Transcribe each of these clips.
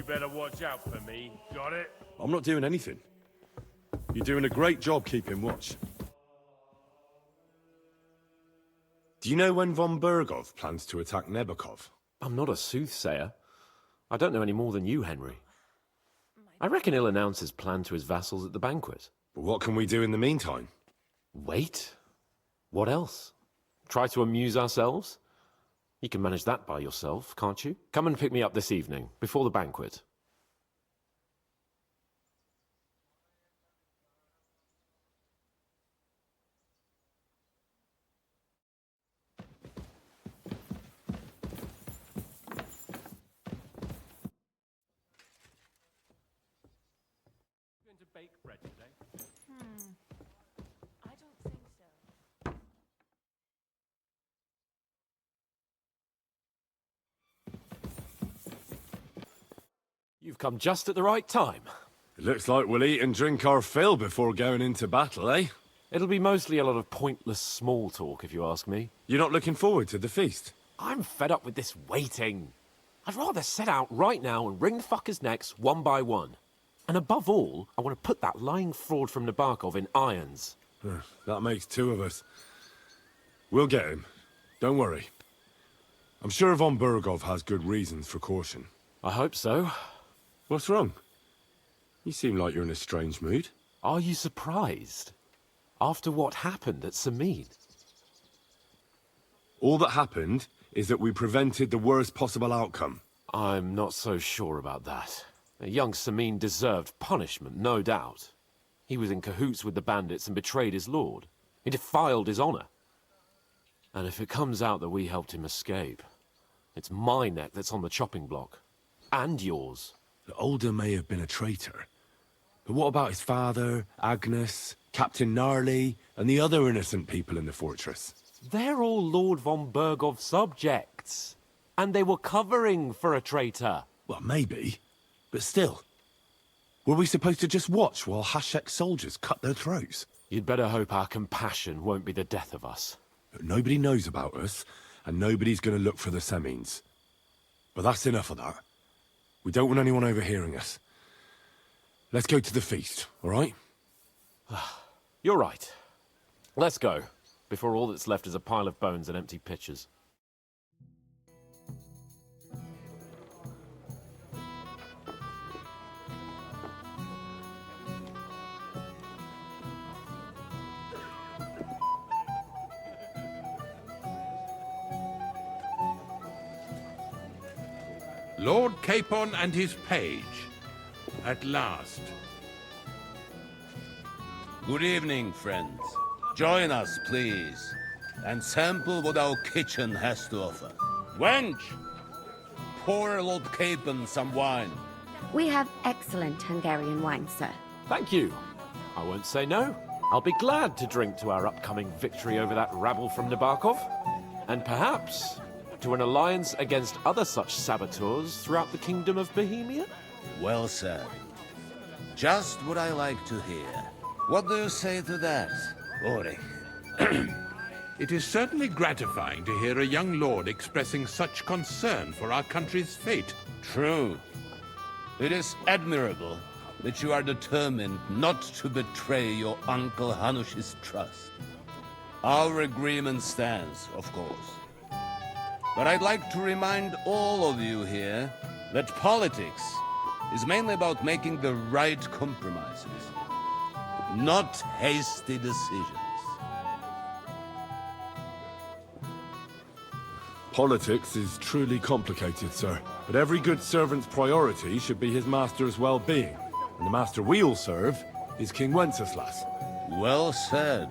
better watch out for me. Got it? I'm not doing anything. You're doing a great job keeping watch. Do you know when von Bergow plans to attack Nebakov? I'm not a soothsayer. I don't know any more than you, Henry. I reckon he'll announce his plan to his vassals at the banquet. But what can we do in the meantime? Wait? What else? Try to amuse ourselves? You can manage that by yourself, can't you? Come and pick me up this evening, before the banquet. Going to bake bread today? I don't think so. You've come just at the right time. It looks like we'll eat and drink our fill before going into battle, eh? It'll be mostly a lot of pointless small talk, if you ask me. You're not looking forward to the feast? I'm fed up with this waiting. I'd rather set out right now and wring the fuckers' necks one by one. And above all, I want to put that lying fraud from Nebakov in irons. That makes two of us. We'll get him. Don't worry. I'm sure von Bergow has good reasons for caution. I hope so. What's wrong? You seem like you're in a strange mood. Are you surprised? After what happened at Samin? All that happened is that we prevented the worst possible outcome. I'm not so sure about that. Young Samin deserved punishment, no doubt. He was in cahoots with the bandits and betrayed his lord. He defiled his honor. And if it comes out that we helped him escape, it's my neck that's on the chopping block. And yours. The Older may have been a traitor. But what about his father, Agnes, Captain Gnarly, and the other innocent people in the fortress? They're all Lord von Bergow subjects. And they were covering for a traitor. Well, maybe. But still. Were we supposed to just watch while Hashek's soldiers cut their throats? You'd better hope our compassion won't be the death of us. But nobody knows about us, and nobody's going to look for the Semines. But that's enough of that. We don't want anyone overhearing us. Let's go to the feast, all right? You're right. Let's go, before all that's left is a pile of bones and empty pitchers. Lord Capon and his page. At last. Good evening, friends. Join us, please, and sample what our kitchen has to offer. Wench! Pour Lord Capon some wine. We have excellent Hungarian wine, sir. Thank you. I won't say no. I'll be glad to drink to our upcoming victory over that rabble from Nebakov. And perhaps to an alliance against other such saboteurs throughout the Kingdom of Bohemia? Well said. Just what I like to hear. What do you say to that, Ulrich? It is certainly gratifying to hear a young lord expressing such concern for our country's fate. True. It is admirable that you are determined not to betray your Uncle Hanush's trust. Our agreement stands, of course. But I'd like to remind all of you here that politics is mainly about making the right compromises, not hasty decisions. Politics is truly complicated, sir. But every good servant's priority should be his master's well-being. And the master we'll serve is King Wenceslas. Well said.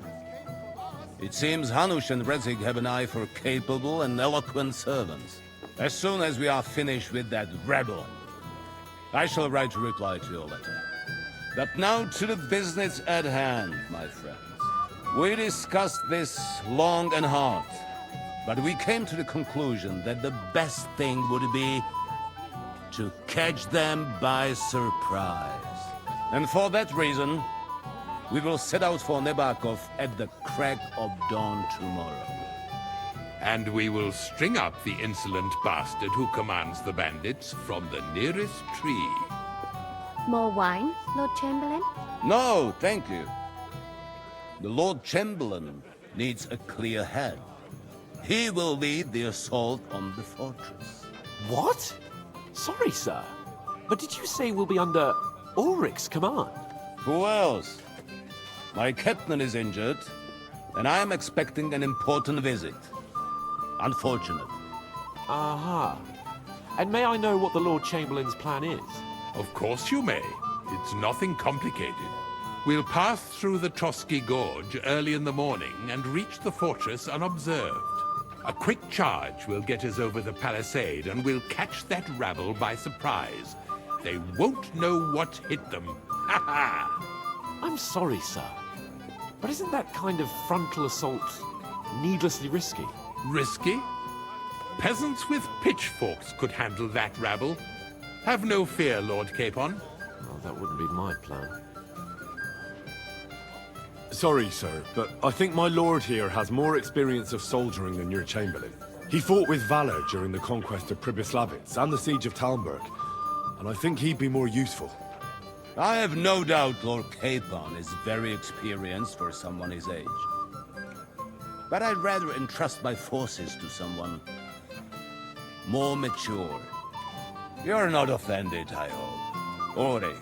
It seems Hanush and Rezig have an eye for capable and eloquent servants. As soon as we are finished with that rebel, I shall write a reply to your letter. But now to the business at hand, my friends. We discussed this long and hard, but we came to the conclusion that the best thing would be to catch them by surprise. And for that reason, we will set out for Nebakov at the crack of dawn tomorrow. And we will string up the insolent bastard who commands the bandits from the nearest tree. More wine, Lord Chamberlain? No, thank you. The Lord Chamberlain needs a clear head. He will lead the assault on the fortress. What? Sorry, sir. But did you say we'll be under Ulrich's command? Who else? My captain is injured, and I am expecting an important visit. Unfortunate. Aha. And may I know what the Lord Chamberlain's plan is? Of course you may. It's nothing complicated. We'll pass through the Trosky Gorge early in the morning and reach the fortress unobserved. A quick charge will get us over the palisade, and we'll catch that rabble by surprise. They won't know what hit them. Ha ha! I'm sorry, sir. But isn't that kind of frontal assault needlessly risky? Risky? Peasants with pitchforks could handle that rabble. Have no fear, Lord Capon. Well, that wouldn't be my plan. Sorry, sir, but I think my lord here has more experience of soldiering than your Chamberlain. He fought with valor during the conquest of Pribyslavitz and the siege of Talmberg, and I think he'd be more useful. I have no doubt Lord Capon is very experienced for someone his age. But I'd rather entrust my forces to someone more mature. You're not offended, I hope. Ori.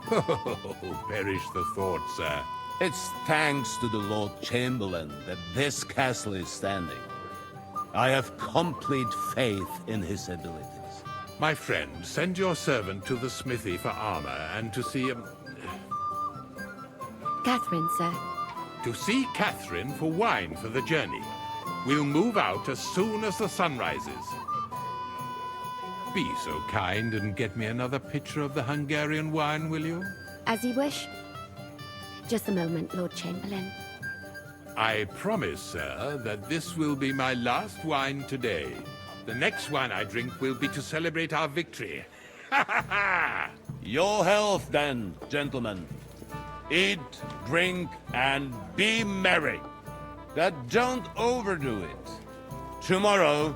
Oh, perish the thought, sir. It's thanks to the Lord Chamberlain that this castle is standing. I have complete faith in his abilities. My friend, send your servant to the smithy for armor and to see Catherine, sir. to see Catherine for wine for the journey. We'll move out as soon as the sun rises. Be so kind and get me another pitcher of the Hungarian wine, will you? As you wish. Just a moment, Lord Chamberlain. I promise, sir, that this will be my last wine today. The next wine I drink will be to celebrate our victory. Ha ha ha! Your health, then, gentlemen. Eat, drink, and be merry. But don't overdo it. Tomorrow,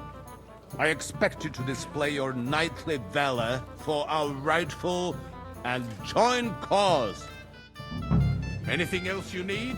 I expect you to display your knightly valor for our rightful and joint cause. Anything else you need?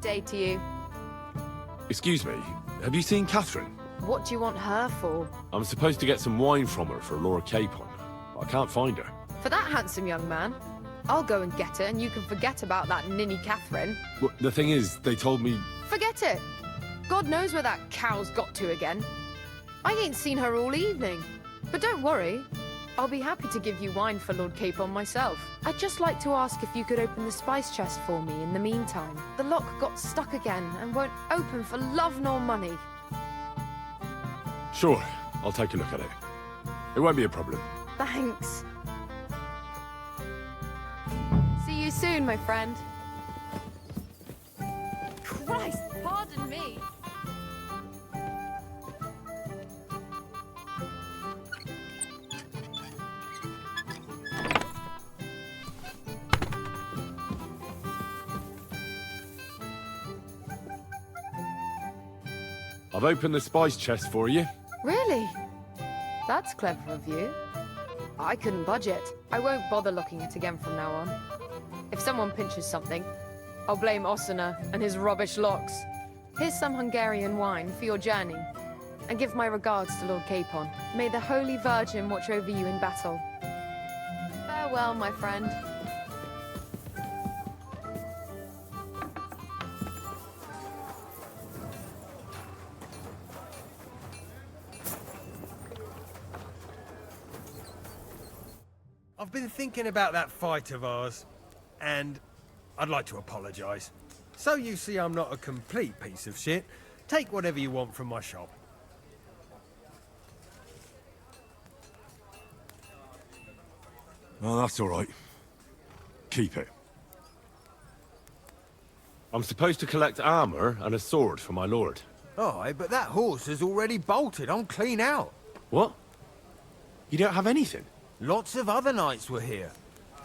Day to you. Excuse me, have you seen Catherine? What do you want her for? I'm supposed to get some wine from her for Lord Capon, but I can't find her. For that handsome young man? I'll go and get her, and you can forget about that ninny Catherine. Well, the thing is, they told me... Forget it! God knows where that cow's got to again. I ain't seen her all evening. But don't worry, I'll be happy to give you wine for Lord Capon myself. I'd just like to ask if you could open the spice chest for me in the meantime. The lock got stuck again and won't open for love nor money. Sure, I'll take a look at it. It won't be a problem. Thanks. See you soon, my friend. Christ, pardon me. I've opened the spice chest for you. Really? That's clever of you. I couldn't budget. I won't bother looking it again from now on. If someone pinches something, I'll blame Osina and his rubbish locks. Here's some Hungarian wine for your journey. And give my regards to Lord Capon. May the Holy Virgin watch over you in battle. Farewell, my friend. I've been thinking about that fight of ours, and I'd like to apologise. So you see I'm not a complete piece of shit. Take whatever you want from my shop. Oh, that's all right. Keep it. I'm supposed to collect armor and a sword for my lord. Aye, but that horse has already bolted. I'm clean out. What? You don't have anything? Lots of other knights were here.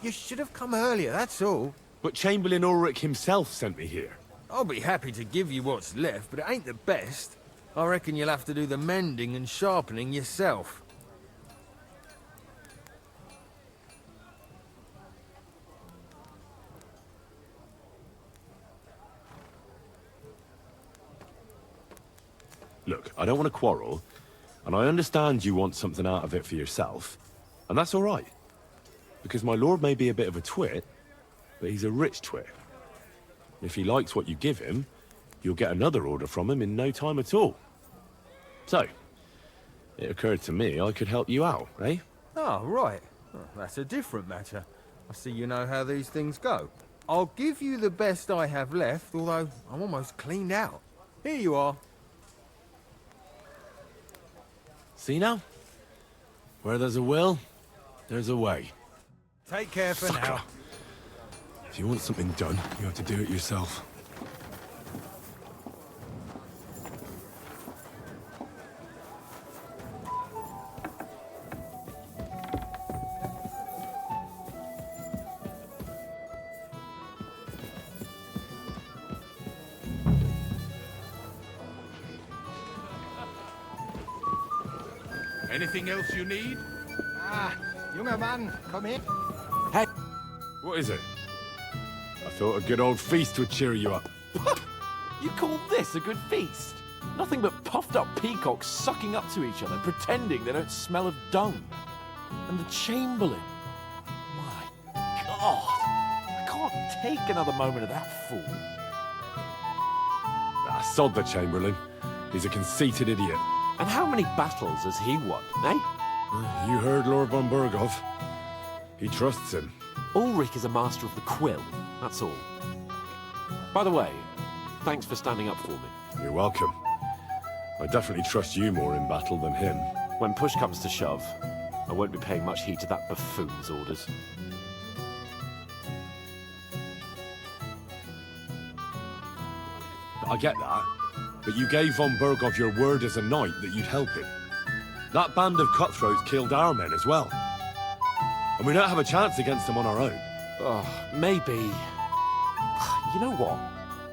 You should have come earlier, that's all. But Chamberlain Ulrich himself sent me here. I'll be happy to give you what's left, but it ain't the best. I reckon you'll have to do the mending and sharpening yourself. Look, I don't want to quarrel, and I understand you want something out of it for yourself, and that's all right. Because my lord may be a bit of a twit, but he's a rich twit. If he likes what you give him, you'll get another order from him in no time at all. So, it occurred to me I could help you out, eh? Oh, right. Oh, that's a different matter. I see you know how these things go. I'll give you the best I have left, although I'm almost cleaned out. Here you are. See now? Where there's a will, there's a way. Take care for now. If you want something done, you have to do it yourself. Anything else you need? Ah, junger Mann, komm her. Hey! What is it? I thought a good old feast would cheer you up. You call this a good feast? Nothing but puffed up peacocks sucking up to each other, pretending they don't smell of dung. And the Chamberlain. My God! I can't take another moment of that fool. Ah, sod the Chamberlain. He's a conceited idiot. And how many battles has he won, eh? You heard Lord von Bergow. He trusts him. Ulrich is a master of the quill, that's all. By the way, thanks for standing up for me. You're welcome. I definitely trust you more in battle than him. When push comes to shove, I won't be paying much heed to that buffoon's orders. I get that, but you gave von Bergow your word as a knight that you'd help him. That band of cutthroats killed our men as well. And we don't have a chance against them on our own. Oh, maybe. You know what?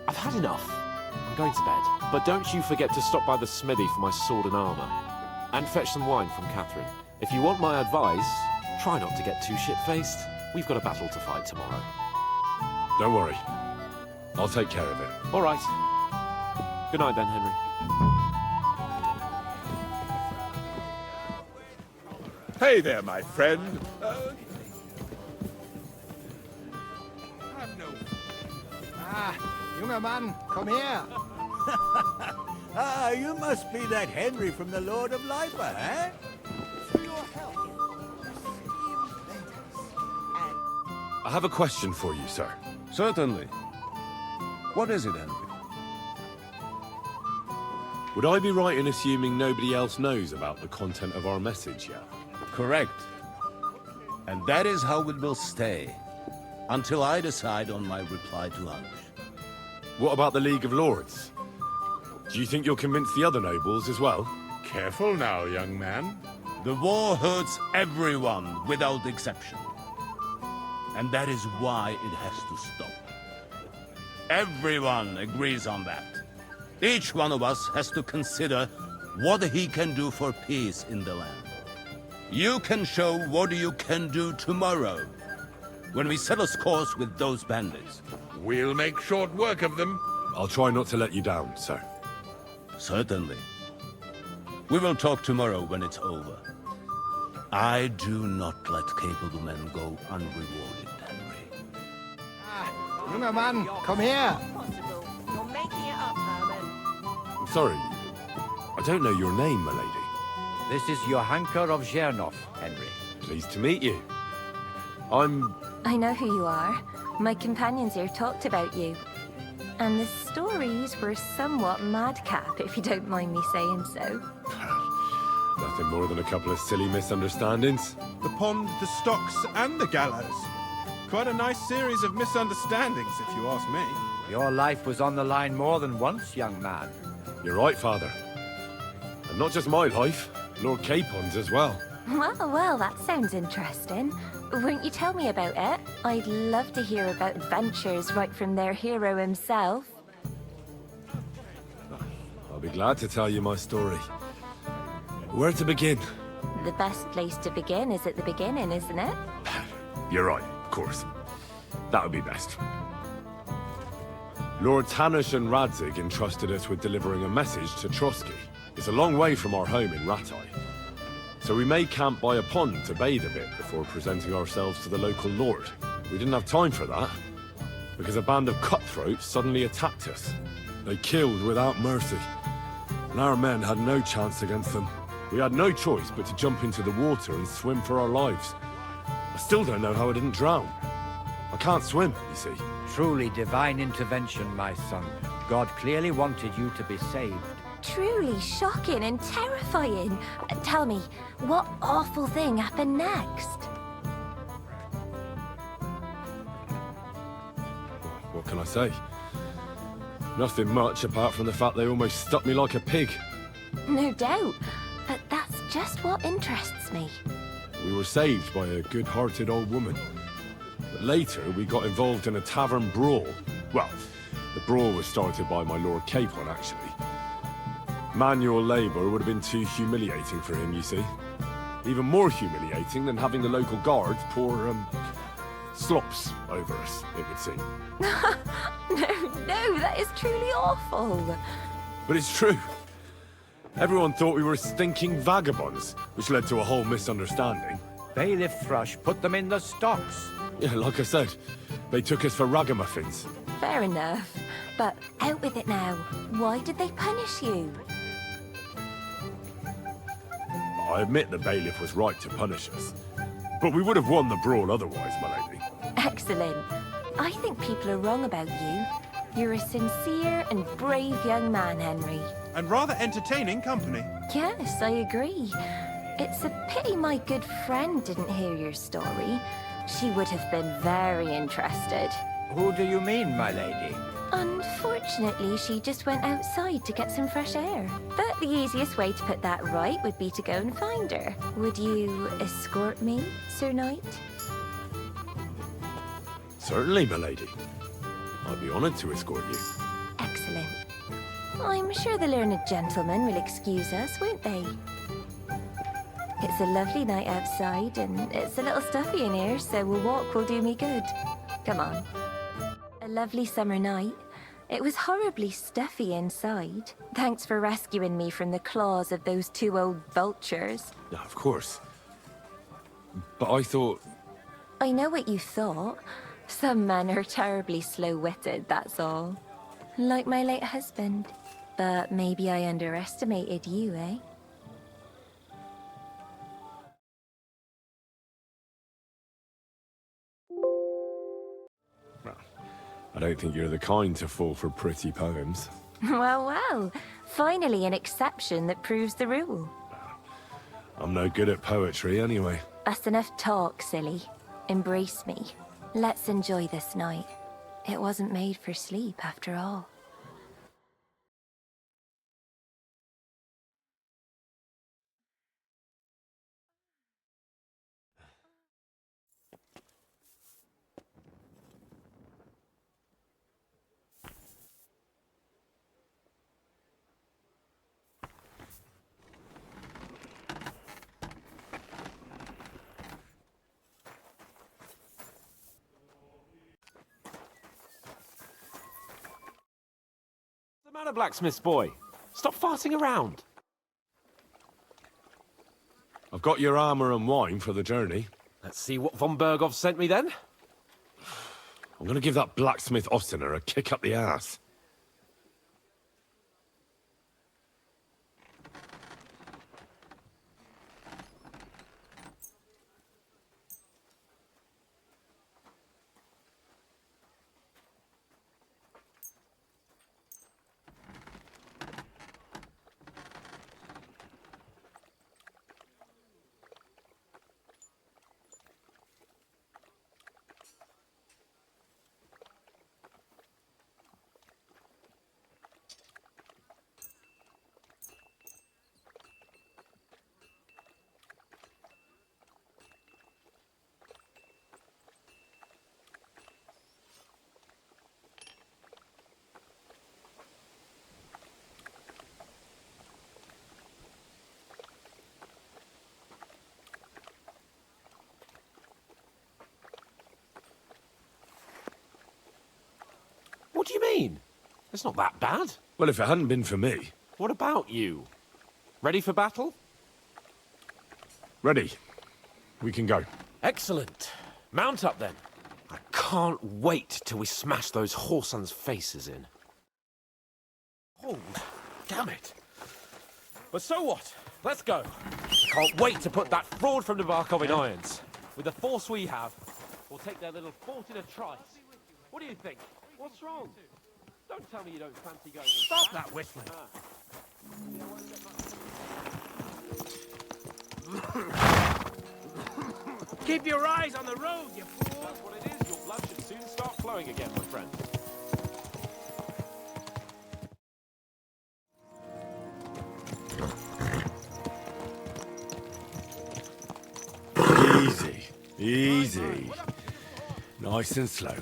I've had enough. I'm going to bed. But don't you forget to stop by the smithy for my sword and armor. And fetch some wine from Catherine. If you want my advice, try not to get too shit-faced. We've got a battle to fight tomorrow. Don't worry. I'll take care of it. All right. Good night then, Henry. Hey there, my friend. Ah, junger Mann, komm her. Ah, you must be that Henry from the Lord of Lifer, eh? I have a question for you, sir. Certainly. What is it, Henry? Would I be right in assuming nobody else knows about the content of our message yet? Correct. And that is how it will stay, until I decide on my reply to Hans. What about the League of Lords? Do you think you'll convince the other nobles as well? Careful now, young man. The war hurts everyone without exception. And that is why it has to stop. Everyone agrees on that. Each one of us has to consider what he can do for peace in the land. You can show what you can do tomorrow, when we settle scores with those bandits. We'll make short work of them. I'll try not to let you down, sir. Certainly. We will talk tomorrow when it's over. I do not let capable men go unrewarded, Henry. Ah, junger Mann, komm her. Possible. You're making it up, Herman. I'm sorry. I don't know your name, my lady. This is Johanka of Zhernov, Henry. Pleased to meet you. I know who you are. My companions here talked about you. And the stories were somewhat madcap, if you don't mind me saying so. Nothing more than a couple of silly misunderstandings. The pond, the stocks, and the gallows. Quite a nice series of misunderstandings, if you ask me. Your life was on the line more than once, young man. You're right, Father. And not just my life, Lord Capon's as well. Well, that sounds interesting. Won't you tell me about it? I'd love to hear about adventures right from their hero himself. I'll be glad to tell you my story. Where to begin? The best place to begin is at the beginning, isn't it? You're right, of course. That would be best. Lord Hanush and Radzig entrusted us with delivering a message to Trosky. It's a long way from our home in Ratai. So we made camp by a pond to bathe a bit before presenting ourselves to the local lord. We didn't have time for that, because a band of cutthroats suddenly attacked us. They killed without mercy, and our men had no chance against them. We had no choice but to jump into the water and swim for our lives. I still don't know how I didn't drown. I can't swim, you see. Truly divine intervention, my son. God clearly wanted you to be saved. Truly shocking and terrifying. Tell me, what awful thing happened next? What can I say? Nothing much apart from the fact they almost stuck me like a pig. No doubt, but that's just what interests me. We were saved by a good-hearted old woman. But later, we got involved in a tavern brawl. Well, the brawl was started by my Lord Capon, actually. Manual labor would have been too humiliating for him, you see. Even more humiliating than having the local guards pour, slops over us, it would seem. No, that is truly awful. But it's true. Everyone thought we were stinking vagabonds, which led to a whole misunderstanding. Bailiff Thrush put them in the stocks. Yeah, like I said, they took us for ragamuffins. Fair enough. But out with it now. Why did they punish you? I admit the bailiff was right to punish us. But we would have won the brawl otherwise, my lady. Excellent. I think people are wrong about you. You're a sincere and brave young man, Henry. And rather entertaining company. Yes, I agree. It's a pity my good friend didn't hear your story. She would have been very interested. Who do you mean, my lady? Unfortunately, she just went outside to get some fresh air. But the easiest way to put that right would be to go and find her. Would you escort me, Sir Knight? Certainly, my lady. I'd be honored to escort you. Excellent. I'm sure the learned gentlemen will excuse us, won't they? It's a lovely night outside, and it's a little stuffy in here, so a walk will do me good. Come on. A lovely summer night. It was horribly stuffy inside. Thanks for rescuing me from the claws of those two old vultures. Yeah, of course. But I thought... I know what you thought. Some men are terribly slow-witted, that's all. Like my late husband. But maybe I underestimated you, eh? I don't think you're the kind to fall for pretty poems. Well. Finally an exception that proves the rule. I'm no good at poetry anyway. That's enough talk, silly. Embrace me. Let's enjoy this night. It wasn't made for sleep, after all. What's the matter, Blacksmith's boy? Stop farting around. I've got your armor and wine for the journey. Let's see what von Bergow sent me then. I'm gonna give that blacksmith Osina a kick up the ass. What do you mean? It's not that bad. Well, if it hadn't been for me... What about you? Ready for battle? Ready. We can go. Excellent. Mount up then. I can't wait till we smash those whoresons' faces in. Oh, damn it. But so what? Let's go. Can't wait to put that fraud from Nebakov in irons. With the force we have, we'll take their little fort in a trice. What do you think? What's wrong? Don't tell me you don't fancy going... Stop that whistling. Keep your eyes on the road, you fool! That's what it is. Your blood should soon start flowing again, my friend. Easy. Easy. Nice and slow.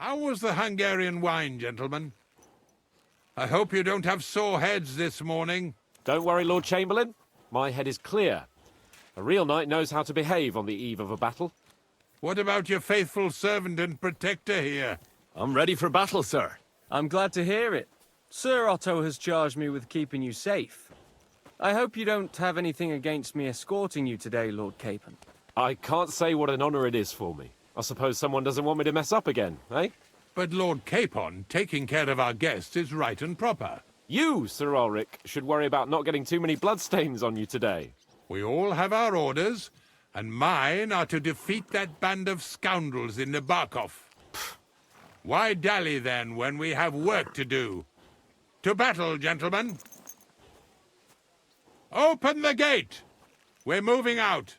How was the Hungarian wine, gentlemen? I hope you don't have sore heads this morning. Don't worry, Lord Chamberlain. My head is clear. A real knight knows how to behave on the eve of a battle. What about your faithful servant and protector here? I'm ready for battle, sir. I'm glad to hear it. Sir Otto has charged me with keeping you safe. I hope you don't have anything against me escorting you today, Lord Capon. I can't say what an honor it is for me. I suppose someone doesn't want me to mess up again, eh? But Lord Capon, taking care of our guests is right and proper. You, Sir Ulrich, should worry about not getting too many bloodstains on you today. We all have our orders, and mine are to defeat that band of scoundrels in Nebakov. Why dally, then, when we have work to do? To battle, gentlemen! Open the gate! We're moving out.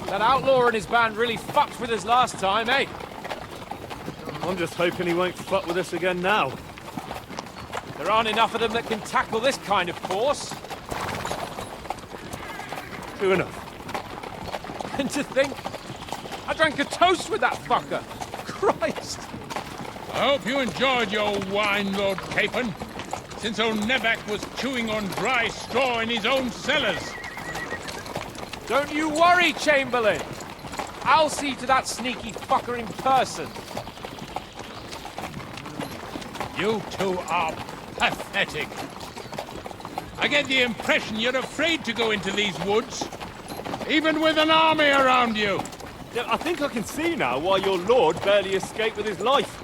That outlaw and his band really fucked with us last time, eh? I'm just hoping he won't fuck with us again now. There aren't enough of them that can tackle this kind of course. True enough. And to think, I drank a toast with that fucker. Christ! I hope you enjoyed your wine, Lord Capon, since old Nebak was chewing on dry straw in his own cellars. Don't you worry, Chamberlain. I'll see to that sneaky fucker in person. You two are pathetic. I get the impression you're afraid to go into these woods. even with an army around you. Yeah, I think I can see now why your lord barely escaped with his life.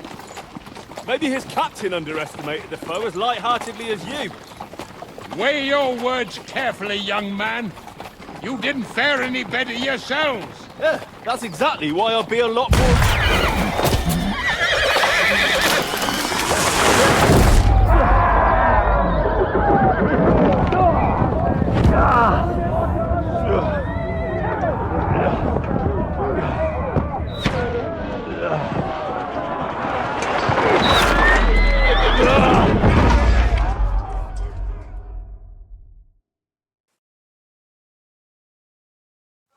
Maybe his captain underestimated the foe as light-heartedly as you. Weigh your words carefully, young man. You didn't fare any better yourselves. Yeah, that's exactly why I'll be a lot more...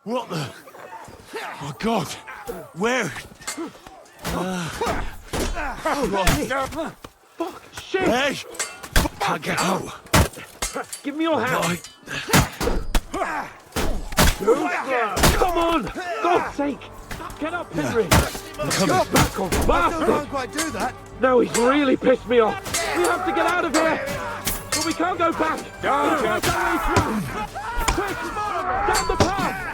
What the? Oh God! Where? Fuck! Shit! Hey! Can't get out. Give me your hand. Come on! God's sake! Get up, Henry! Come back off, bastard! I can't quite do that. No, he's really pissed me off. We have to get out of here! But we can't go back! Don't go back! Quick! Down the path!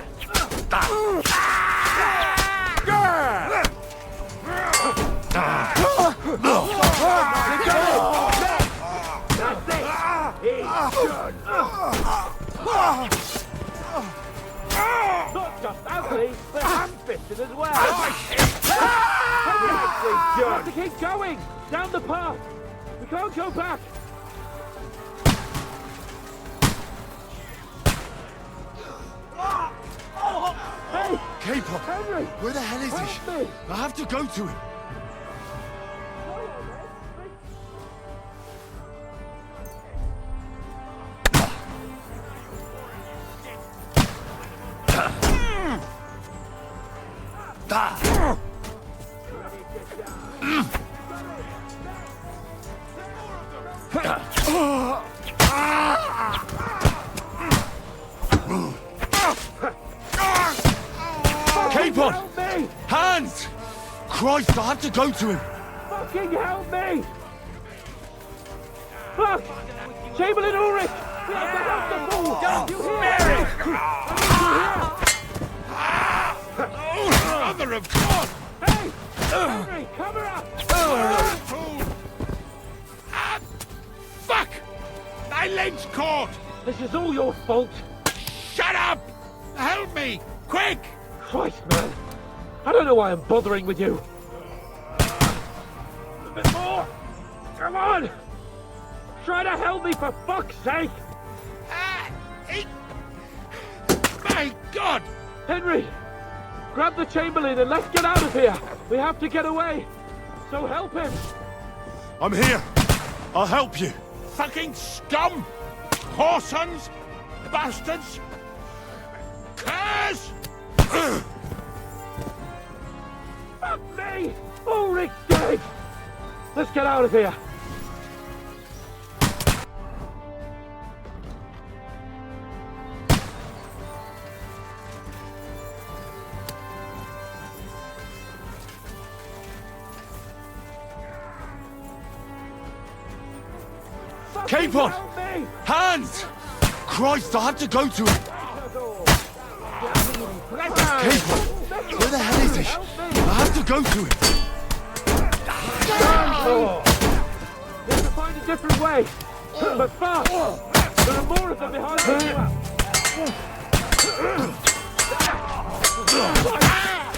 Not just ugly, but ham-fisted as well. We have to keep going! Down the path! We can't go back! Hey! Capon! Henry! Where the hell is he? Help me! I have to go to him. Capon! Hans! Christ, I have to go to him. Fucking help me! Fuck! Chamberlain Ulrich! We have to help the fool! Don't you hear? Mother of God! Hey! Henry, cover up! Fuck! My leg's caught! This is all your fault! Shut up! Help me! Quick! Christ, man! I don't know why I'm bothering with you! A bit more! Come on! Try to help me, for fuck's sake! My God! Henry! Grab the Chamberlain and let's get out of here! We have to get away! So help him! I'm here! I'll help you! Fucking scum! Whoresons! Bastards! Curse! Fuck me! Ulrich's dead! Let's get out of here! Capon! Hans! Christ, I have to go to him! Capon! Where the hell is he? I have to go to him! We have to find a different way! But fast! There are more of them behind us!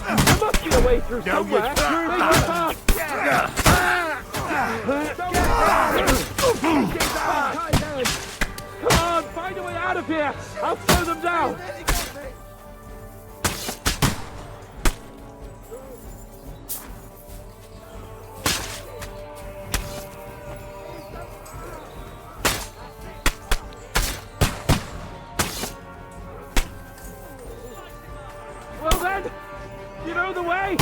There must be a way through somewhere! Make it fast! Come on, find a way out of here! I'll slow them down! Well then, you know the way?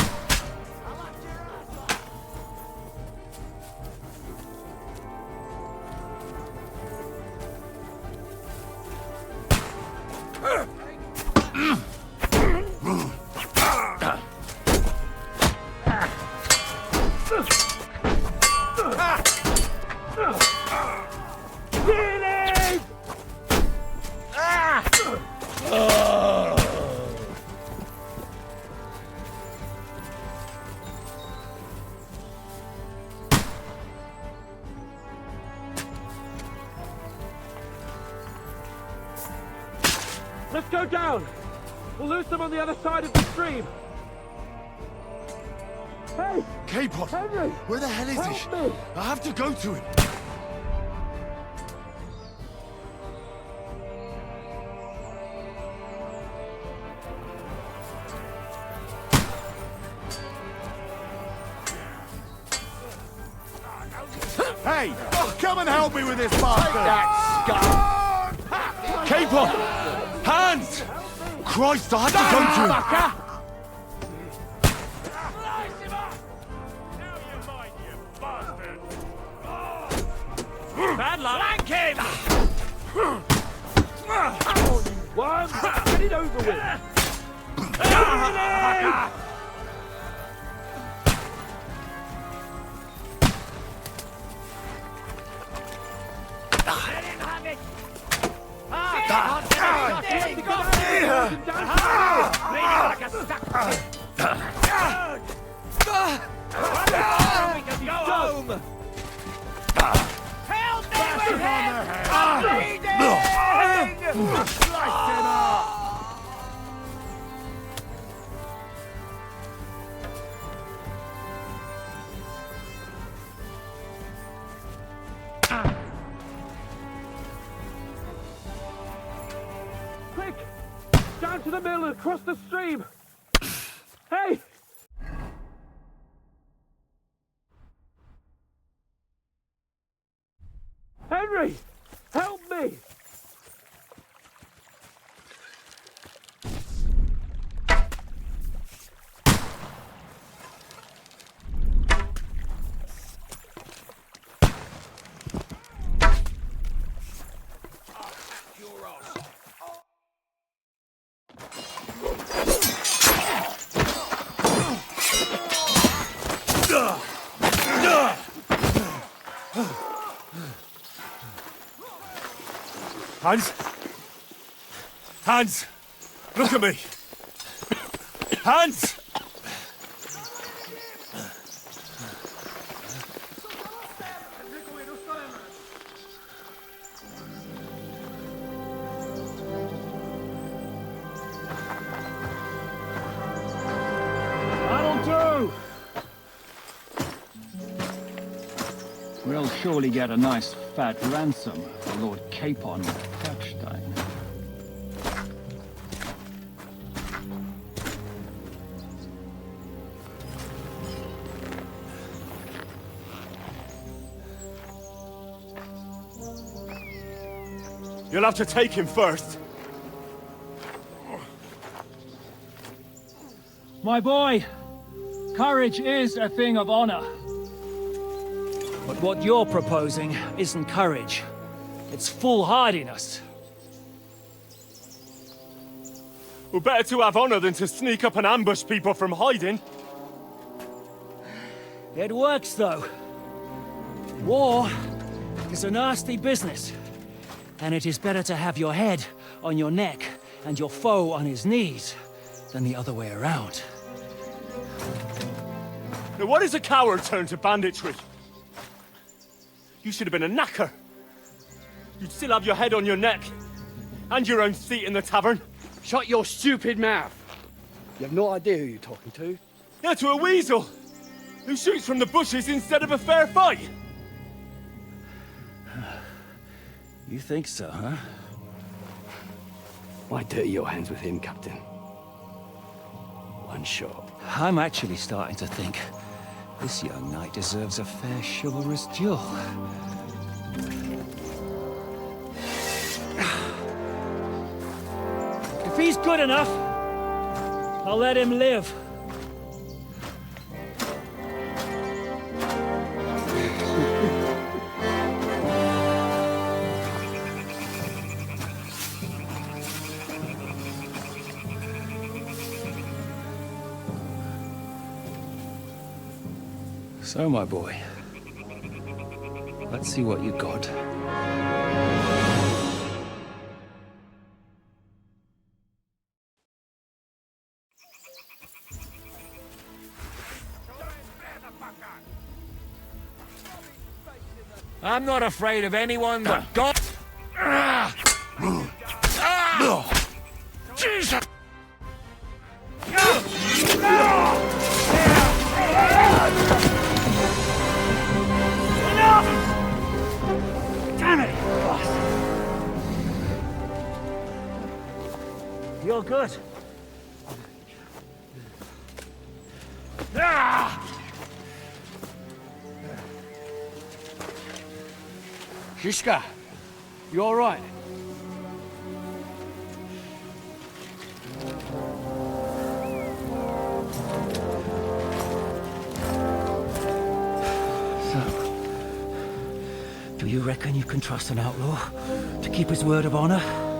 Let's go down! We'll lose them on the other side of the stream! Hey! Capon! Henry! Where the hell is he? Help me! I have to go to him! Hey! Come and help me with this bastard! That scum! Capon! Hans! Christ, I have to go to him! Bad luck! Flank him! One! Get it over with! Quick! Down to the mill and across the stream! Hey! Henry! Help me! Hans? Hans! Look at me! Hans! That'll do! We'll surely get a nice fat ransom for Lord Capon of Kirkstein. You'll have to take him first. My boy, courage is a thing of honor. But what you're proposing isn't courage. It's foolhardiness. Well, better to have honor than to sneak up and ambush people from hiding. It works, though. War is a nasty business. And it is better to have your head on your neck and your foe on his knees than the other way around. Now, what is a coward turned to banditry? You should have been a knacker. You'd still have your head on your neck. And your own seat in the tavern. Shut your stupid mouth. You have no idea who you're talking to. Yeah, to a weasel. Who shoots from the bushes instead of a fair fight. You think so, huh? Why dirty your hands with him, Captain? One shot. I'm actually starting to think this young knight deserves a fair chivalrous duel. If he's good enough, I'll let him live. So, my boy, let's see what you got. I'm not afraid of anyone but God. good. Ah! Shishka, you all right? So, do you reckon you can trust an outlaw to keep his word of honor?